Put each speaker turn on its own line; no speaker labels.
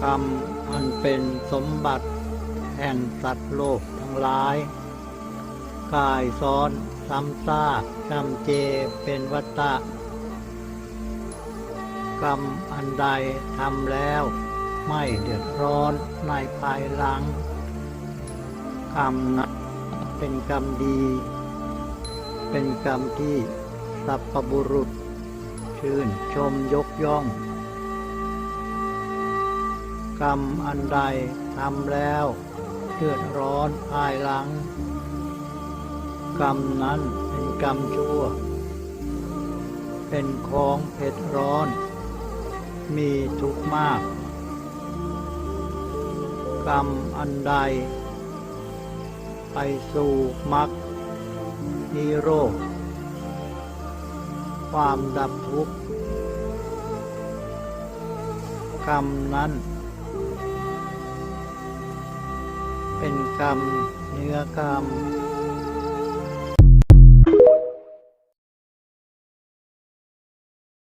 กรรมอันเป็นสมบัติแห่งสัตว์โลกทั้งหลายกายซ้อนซ้ำซากจำเจเป็นวัฏฏะกรรมอันใดทำแล้วไม่เดือดร้อนในภายหลังกรรมนั้นเป็นกรรมดี เป็นกรรมที่สัพพบุรุษชื่นชมยกย่องกรรมอันใดทำแล้วเดือดร้อนภายหลังกรรมนั้นเป็นกรรมชั่วเป็นของเผ็ดร้อนมีทุกข์มากกรรมอันใดไปสู่มรรคนิโรธความดับทุกข์กรรมนั้นเป็นกรรมเนื้อกรรม